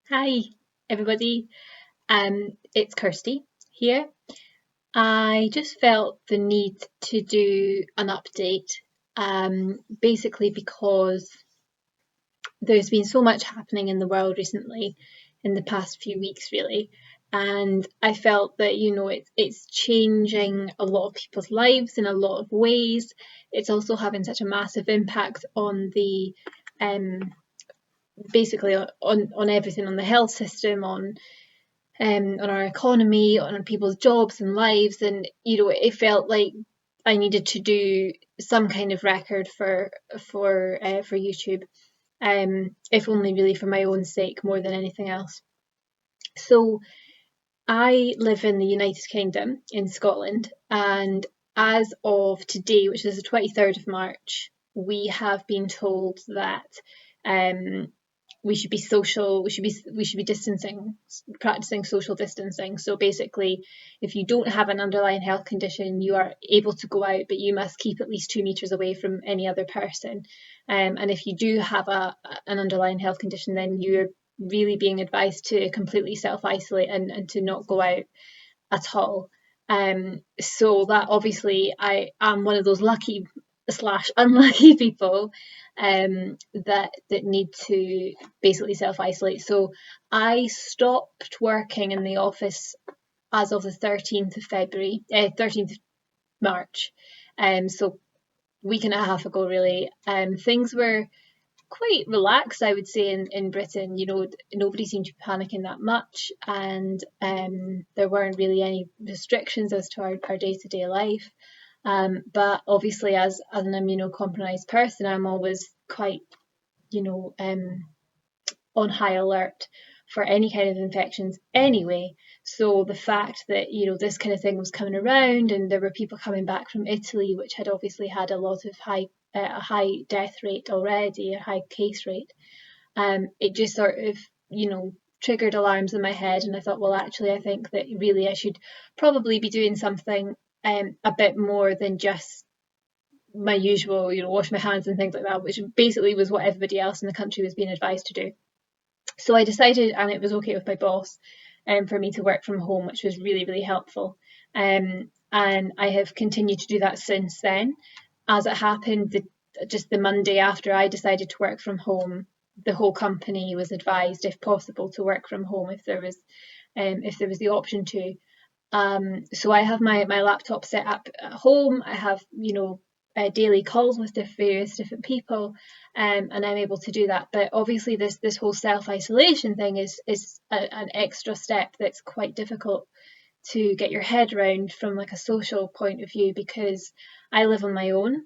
Hi, everybody. It's Kirsty here. I just felt the need to do an update, basically because there's been so much happening in the world recently, in the past few weeks, really. And I felt that, it's changing a lot of people's lives in a lot of ways. It's also having such a massive impact on the um, basically on everything, on the health system, on our economy, on people's jobs and lives, and it felt like I needed to do some kind of record for YouTube, if only really for my own sake more than anything else. So I live in the United Kingdom in Scotland, and as of today, which is the 23rd of March, we have been told that um, we should be distancing, practicing social distancing. So basically, if you don't have an underlying health condition, you are able to go out, but you must keep at least 2 meters away from any other person. And if you do have an underlying health condition, then you're really being advised to completely self-isolate and to not go out at all. So that obviously I am one of those lucky slash unlucky people that need to basically self-isolate. So I stopped working in the office as of the 13th of February, 13th of March. So week and a half ago, really. Things were quite relaxed, I would say, in Britain. Nobody seemed to be panicking that much, and there weren't really any restrictions as to our day-to-day life. But obviously, as an immunocompromised person, I'm always quite, you know, um, on high alert for any kind of infections anyway. So the fact that, this kind of thing was coming around, and there were people coming back from Italy, which had obviously had a high death rate already, a high case rate, it just sort of, triggered alarms in my head. And I thought, well, actually, I think that really I should probably be doing something a bit more than just my usual, wash my hands and things like that, which basically was what everybody else in the country was being advised to do. So I decided, and it was okay with my boss, for me to work from home, which was really, really helpful. And I have continued to do that since then. As it happened, just the Monday after I decided to work from home, the whole company was advised, if possible, to work from home if there was the option to. So I have my laptop set up at home. I have, daily calls with various different people, and I'm able to do that. But obviously, this whole self isolation thing is an extra step that's quite difficult to get your head around from like a social point of view, because I live on my own.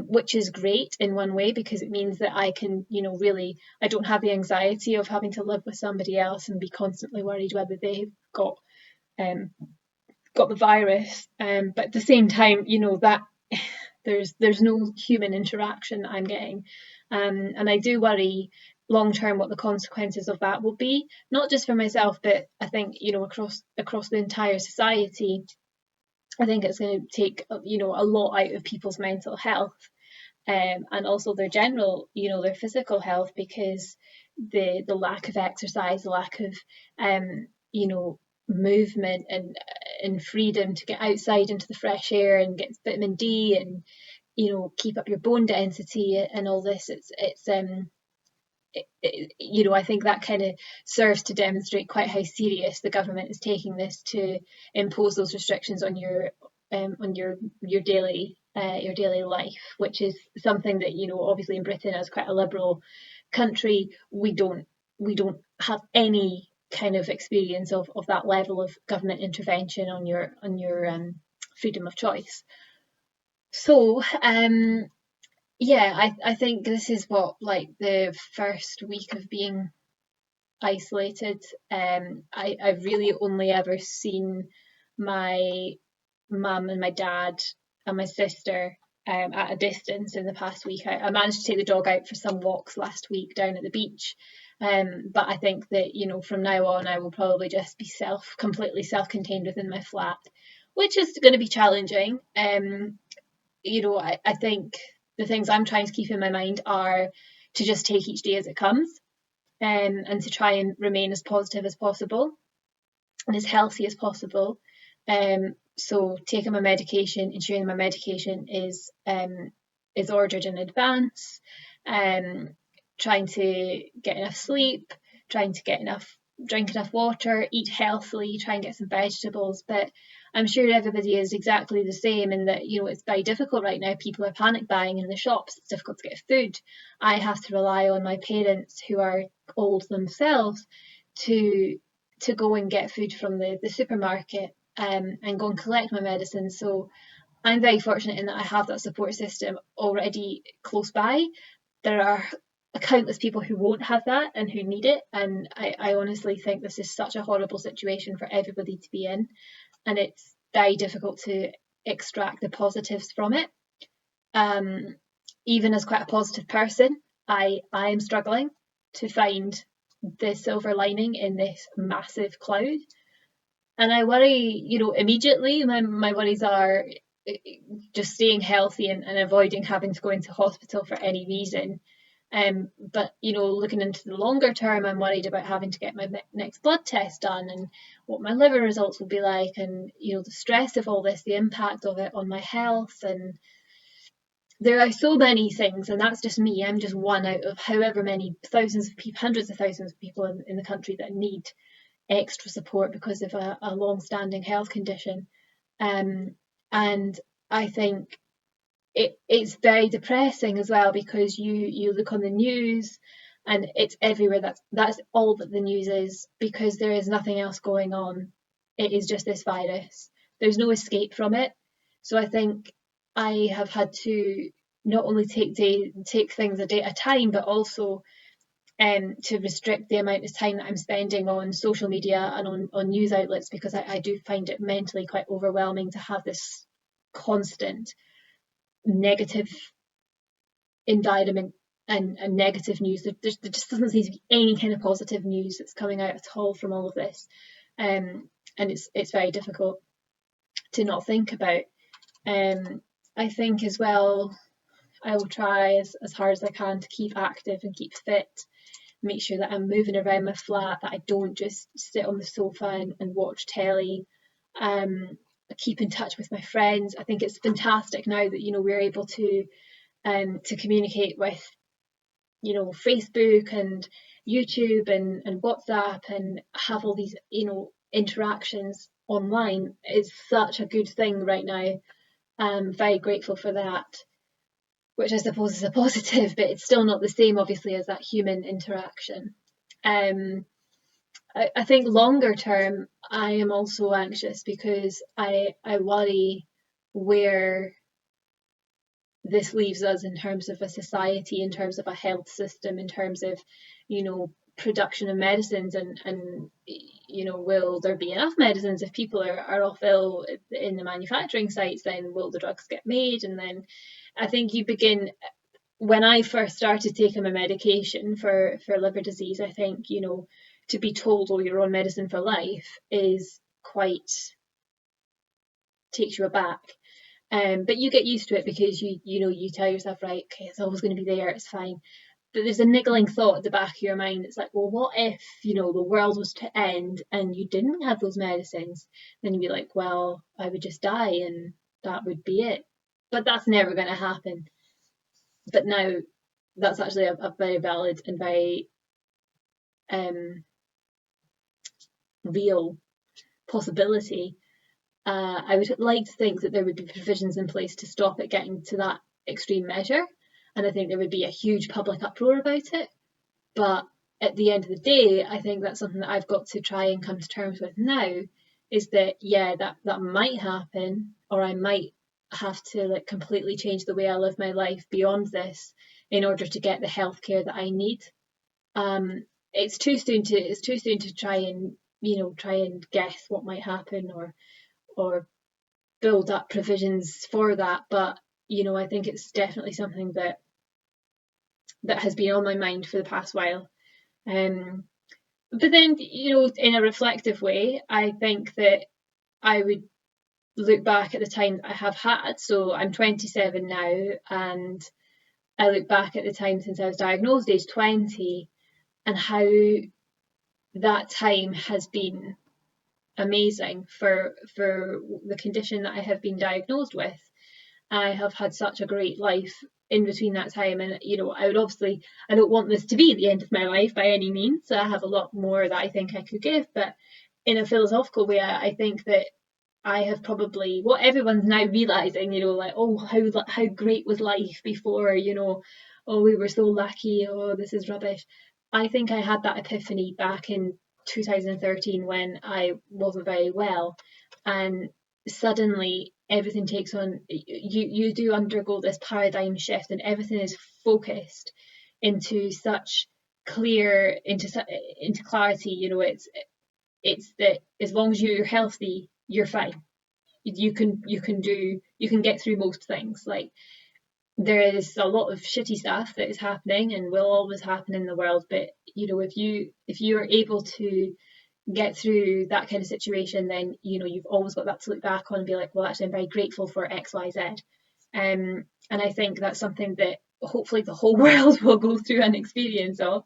Which is great in one way, because it means that I can, really, I don't have the anxiety of having to live with somebody else and be constantly worried whether they've um, got the virus. But at the same time, that there's no human interaction I'm getting, and I do worry long term what the consequences of that will be, not just for myself, but I think across the entire society. I think it's going to take a lot out of people's mental health, and also their general, their physical health, because the lack of exercise, the lack of you know movement and freedom to get outside into the fresh air and get vitamin D, and keep up your bone density and all this. I think that kind of serves to demonstrate quite how serious the government is taking this, to impose those restrictions on your daily life, which is something that, obviously in Britain, as quite a liberal country, we don't have any kind of experience of that level of government intervention on your freedom of choice. So yeah, I think this is what, like, the first week of being isolated. I've really only ever seen my mum and my dad and my sister at a distance in the past week. I managed to take the dog out for some walks last week down at the beach. But I think that, from now on, I will probably just be completely self-contained within my flat, which is going to be challenging. I think the things I'm trying to keep in my mind are to just take each day as it comes. and to try and remain as positive as possible and as healthy as possible. So taking my medication, ensuring my medication is ordered in advance, trying to get enough sleep, trying to drink enough water, eat healthily, try and get some vegetables. But I'm sure everybody is exactly the same in that, it's very difficult right now. People are panic buying in the shops. It's difficult to get food. I have to rely on my parents, who are old themselves, to go and get food from the supermarket, and go and collect my medicine. So I'm very fortunate in that I have that support system already close by. There are countless people who won't have that and who need it. And I honestly think this is such a horrible situation for everybody to be in. And it's very difficult to extract the positives from it. Even as quite a positive person, I am struggling to find the silver lining in this massive cloud. And I worry, immediately my worries are just staying healthy and avoiding having to go into hospital for any reason. But looking into the longer term, I'm worried about having to get my next blood test done and what my liver results will be like, and the stress of all this, the impact of it on my health. And there are so many things, and that's just me. I'm just one out of however many thousands of people, hundreds of thousands of people in the country that need extra support because of a long-standing health condition. And I think it's very depressing as well, because you look on the news and it's everywhere. That's all that the news is, because there is nothing else going on. It is just this virus. There's no escape from it. So I think I have had to not only take things a day at a time, but also to restrict the amount of time that I'm spending on social media and on news outlets, because I do find it mentally quite overwhelming to have this constant negative environment and negative news. There just doesn't seem to be any kind of positive news that's coming out at all from all of this, and it's very difficult to not think about. I think as well, I will try as hard as I can to keep active and keep fit, make sure that I'm moving around my flat, that I don't just sit on the sofa and watch telly. Keep in touch with my friends. I think it's fantastic now that we're able to communicate with Facebook and YouTube and WhatsApp, and have all these interactions online. Is such a good thing right now. I'm very grateful for that, which I suppose is a positive, but it's still not the same, obviously, as that human interaction. I think longer term, I am also anxious, because I worry where this leaves us in terms of a society, in terms of a health system, in terms of production of medicines, and will there be enough medicines? If people are off ill in the manufacturing sites, then will the drugs get made? And then I think you begin, when I first started taking my medication for liver disease, I think to be told, oh, you're on medicine for life, is quite, takes you aback. But you get used to it, because you tell yourself, right, okay, it's always going to be there, it's fine. But there's a niggling thought at the back of your mind. It's like, well, what if the world was to end and you didn't have those medicines? Then you'd be like, well, I would just die and that would be it. But that's never going to happen. But now that's actually a very valid and very real possibility. I would like to think that there would be provisions in place to stop it getting to that extreme measure, and I think there would be a huge public uproar about it. But at the end of the day, I think that's something that I've got to try and come to terms with now, is that that might happen, or I might have to completely change the way I live my life beyond this in order to get the healthcare that I need. It's too soon to try and guess what might happen, or build up provisions for that. But I think it's definitely something that has been on my mind for the past while. But then in a reflective way, I think that I would look back at the time that I have had. So I'm 27 now, and I look back at the time since I was diagnosed, age 20, and how that time has been amazing for the condition that I have been diagnosed with. I have had such a great life in between that time, and I don't want this to be the end of my life by any means. I have a lot more that I think I could give, but in a philosophical way, I think that I have probably what everyone's now realizing, like, oh, how great was life before, oh, we were so lucky, oh, this is rubbish. I think I had that epiphany back in 2013 when I wasn't very well, and suddenly everything takes on, you do undergo this paradigm shift, and everything is focused into such clear into clarity. It's that as long as you're healthy, you're fine. You can get through most things. Like, there is a lot of shitty stuff that is happening and will always happen in the world, but if you are able to get through that kind of situation, then you've always got that to look back on and be like, well, actually I'm very grateful for XYZ. And I think that's something that hopefully the whole world will go through an experience of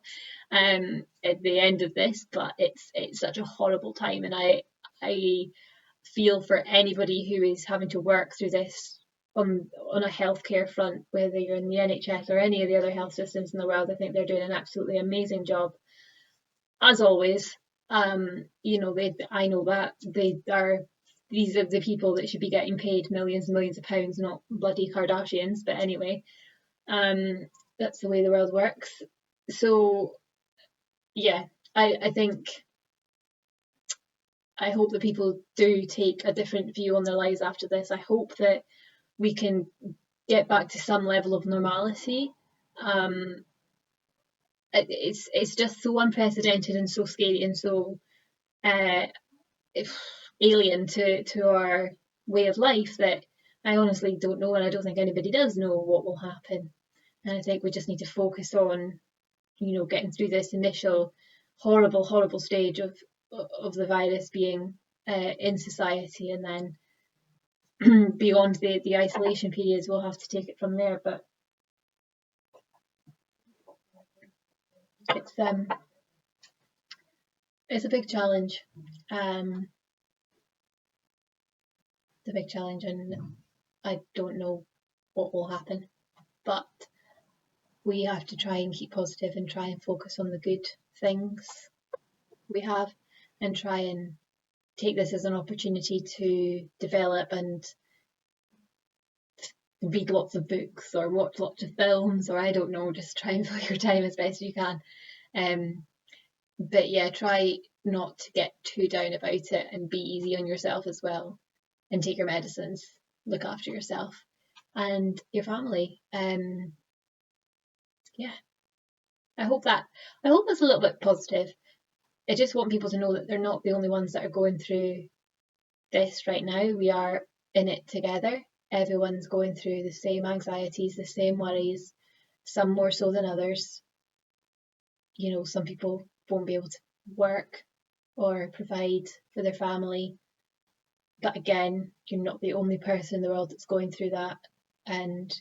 at the end of this. But it's such a horrible time, and I feel for anybody who is having to work through this on a healthcare front, whether you're in the NHS or any of the other health systems in the world. I think they're doing an absolutely amazing job, as always. I know that these are the people that should be getting paid millions and millions of pounds, not bloody Kardashians. But anyway, that's the way the world works. So yeah, I think I hope that people do take a different view on their lives after this. I hope that we can get back to some level of normality. It's just so unprecedented and so scary and so alien to our way of life that I honestly don't know, and I don't think anybody does know what will happen. And I think we just need to focus on, getting through this initial horrible stage of the virus being in society, and then beyond the isolation periods, we'll have to take it from there. But it's a big challenge. It's a big challenge, and I don't know what will happen, but we have to try and keep positive and try and focus on the good things we have, and try and take this as an opportunity to develop and read lots of books or watch lots of films, or I don't know, just try and fill your time as best you can. But yeah, try not to get too down about it, and be easy on yourself as well, and take your medicines, look after yourself and your family. Yeah, I hope that's a little bit positive. I just want people to know that they're not the only ones that are going through this right now. We are in it together. Everyone's going through the same anxieties, the same worries, some more so than others. Some people won't be able to work or provide for their family. But again, you're not the only person in the world that's going through that. And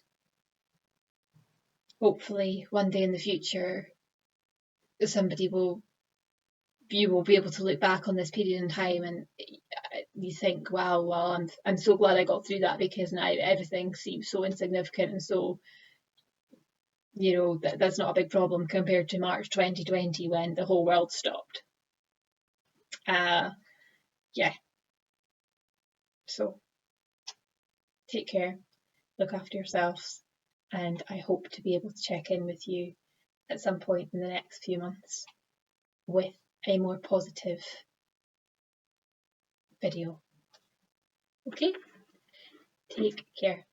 hopefully one day in the future, you will be able to look back on this period in time, and you think, wow, well, I'm so glad I got through that, because now everything seems so insignificant, and so that's not a big problem compared to March 2020 when the whole world stopped. Yeah. So take care, look after yourselves, and I hope to be able to check in with you at some point in the next few months with a more positive video. Okay, take care.